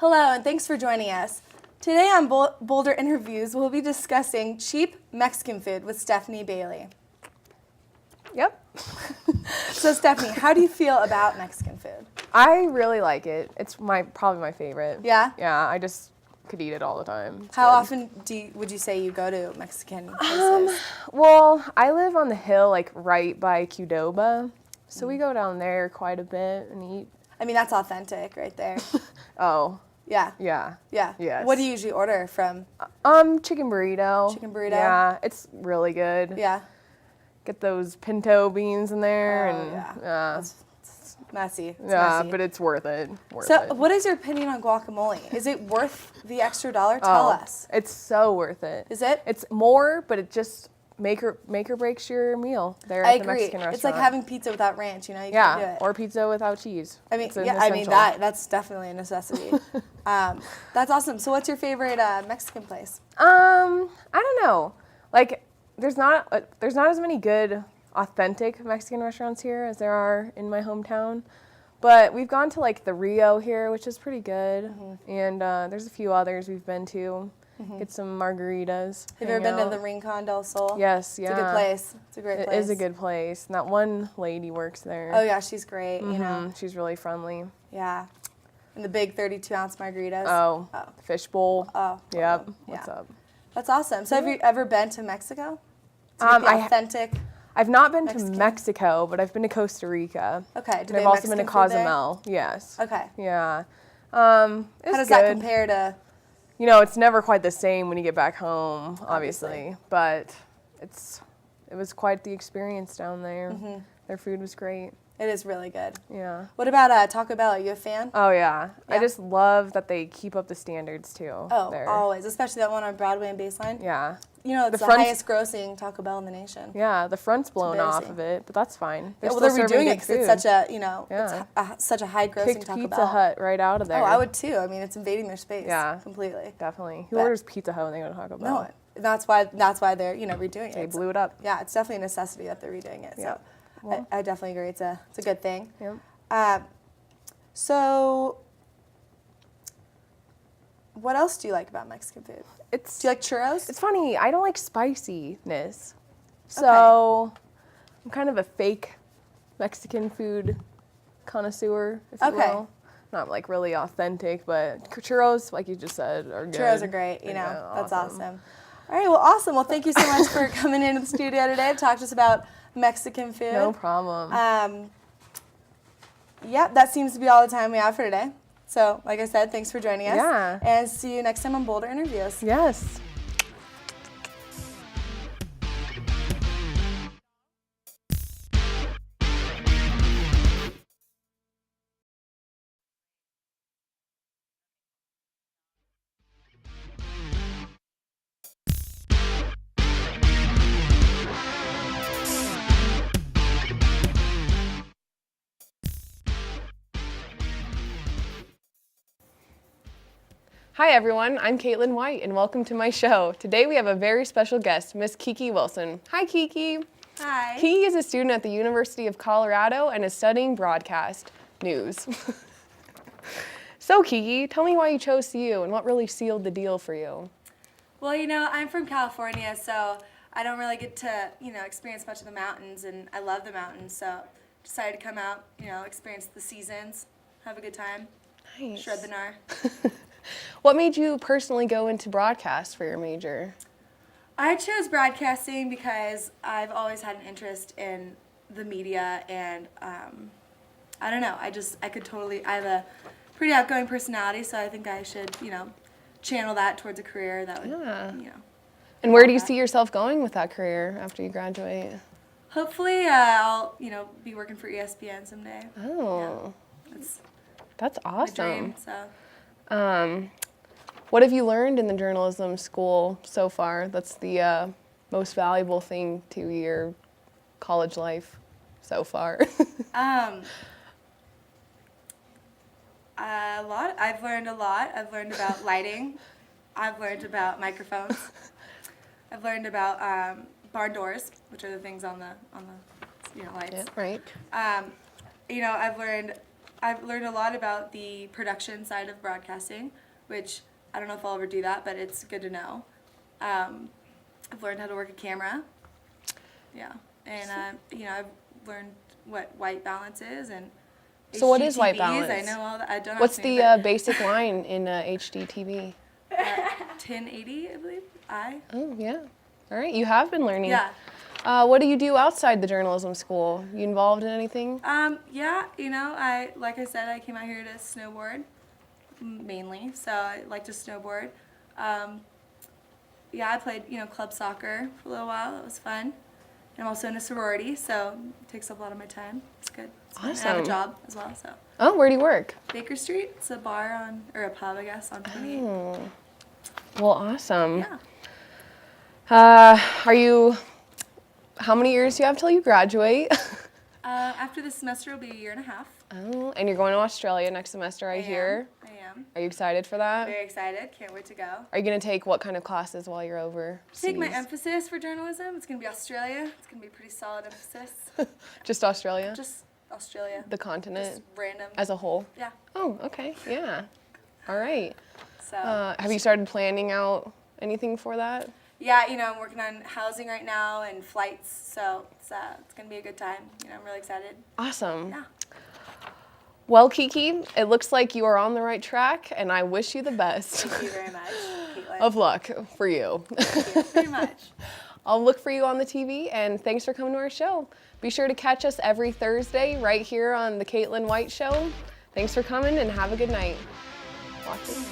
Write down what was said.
Hello, and thanks for joining us. Today on Boulder Interviews, we'll be discussing cheap Mexican food with Stephanie Bailey. Yep. So Stephanie, how do you feel about Mexican food? I really like it. It's probably my favorite. Yeah? Yeah, I just could eat it all the time. It's How good. often would you say you go to Mexican places? Well, I live on the hill, like right by Qdoba, so we go down there quite a bit and eat. I mean, that's authentic right there. Oh. Yeah. Yeah. Yeah. Yes. What do you usually order from? Chicken burrito. Chicken burrito? Yeah, it's really good. Yeah. Get those pinto beans in there and yeah. It's messy. It's yeah, messy. but it's worth it. So, what is your opinion on guacamole? Is it worth the extra dollar? Tell us. It's so worth it. Is it? It's more, but it just make or breaks your meal there I at the agree. Mexican restaurant. It's like having pizza without ranch. You know, you can't do it. Or pizza without cheese. I mean, It's an yeah, I mean essential. that's definitely a necessity. That's awesome. So, what's your favorite Mexican place? I don't know. Like, there's not as many good authentic Mexican restaurants here as there are in my hometown. But we've gone to like the Rio here, which is pretty good, and there's a few others we've been to. Get some margaritas. Have you ever been to the Rincon del Sol? Yes, yeah. It's a good place. It's a great place. It is a good place. And that one lady works there. Oh yeah, she's great. You know. She's really friendly. Yeah. And the big 32-ounce margaritas. Oh. Fishbowl. Oh. Yep. Yeah. What's up? That's awesome. So have you ever been to Mexico? Authentic. I've not been Mexican? to Mexico, but I've been to Costa Rica. Okay. And I've also been to Cozumel. Yes. Okay. Yeah. How does that compare to? You know, it's never quite the same when you get back home, obviously. But it was quite the experience down there. Their food was great. It is really good. Yeah. What about Taco Bell? Are you a fan? Oh, yeah. I just love that they keep up the standards, too. Oh, there. always. Especially that one on Broadway and Baseline. Yeah. You know, it's the highest grossing Taco Bell in the nation. Yeah, the front's blown off of it, but that's fine. They're redoing it because it's such a, it's such a high grossing Taco Bell. Pizza Hut right out of there. Oh, I would too. I mean, it's invading their space. Yeah. Completely. Definitely. Who orders Pizza Hut when they go to Taco Bell? No, that's why they're, redoing it. They blew it up. Yeah, it's definitely a necessity that they're redoing it. Yeah. So well, I definitely agree. It's a good thing. Yep. So what else do you like about Mexican food? Do you like churros? It's funny. I don't like spiciness. So I'm kind of a fake Mexican food connoisseur, if you will. Not like really authentic, but churros, like you just said, are good. Churros are great. That's awesome. All right. Well, awesome. Well, thank you so much for coming into the studio today to talk to us about Mexican food. No problem. Yep, that seems to be all the time we have for today. So, like I said, thanks for joining us. Yeah. And see you next time on Boulder Interviews. Yes. Hi everyone, I'm Kaitlin White and welcome to my show. Today we have a very special guest, Miss Kiki Wilson. Hi Kiki. Hi. Kiki is a student at the University of Colorado and is studying broadcast news. So Kiki, tell me why you chose CU and what really sealed the deal for you. Well, I'm from California, so I don't really get to, experience much of the mountains, and I love the mountains, so decided to come out, experience the seasons, have a good time, Nice. shred the gnar. What made you personally go into broadcast for your major? I chose broadcasting because I've always had an interest in the media, and I don't know, I have a pretty outgoing personality, so I think I should, channel that towards a career that would, And where do you see yourself going with that career after you graduate? Hopefully, I'll, be working for ESPN someday. Oh, Yeah, that's my awesome. dream, so. What have you learned in the journalism school so far? That's the most valuable thing to your college life so far. A lot. I've learned a lot. I've learned about lighting. I've learned about microphones. I've learned about barn doors, which are the things on the lights. Yeah, right. I've learned I've learned a lot about the production side of broadcasting, which I don't know if I'll ever do that, but it's good to know. I've learned how to work a camera. Yeah. And, you know, I've learned what white balance is and So what is white HDTVs. balance? I know all that. I don't What's ask me, the but, basic line in HDTV? 1080, I believe. Oh, yeah. All right, you have been learning. Yeah. What do you do outside the journalism school? You involved in anything? Yeah, you know, like I said, I came out here to snowboard mainly, so I like to snowboard. Yeah, I played, you know, club soccer for a little while. That was fun. And I'm also in a sorority, so it takes up a lot of my time. It's good. It's fun. And I have a Awesome. job as well, so. Oh, where do you work? Baker Street. It's a bar or a pub, I guess, on 28. Oh, well, awesome. Yeah. How many years do you have till you graduate? After this semester, it'll be a year and a half. Oh, and you're going to Australia next semester, I hear. I am. Are you excited for that? Very excited. Can't wait to go. Are you going to take what kind of classes while you're over? Take my emphasis for journalism. It's going to be Australia. It's going to be a pretty solid emphasis. Just Australia? Just Australia. The continent? Just random. As a whole? Yeah. Oh, okay. Yeah. All right. So. Have you started planning out anything for that? Yeah, you know, I'm working on housing right now and flights, so it's going to be a good time. You know, I'm really excited. Awesome. Yeah. Well, Kiki, it looks like you are on the right track, and I wish you the best. Thank you very much, Kaitlin. Of luck for you. Thank you very much. I'll look for you on the TV, and thanks for coming to our show. Be sure to catch us every Thursday right here on The Kaitlin White Show. Thanks for coming, and have a good night. Watching.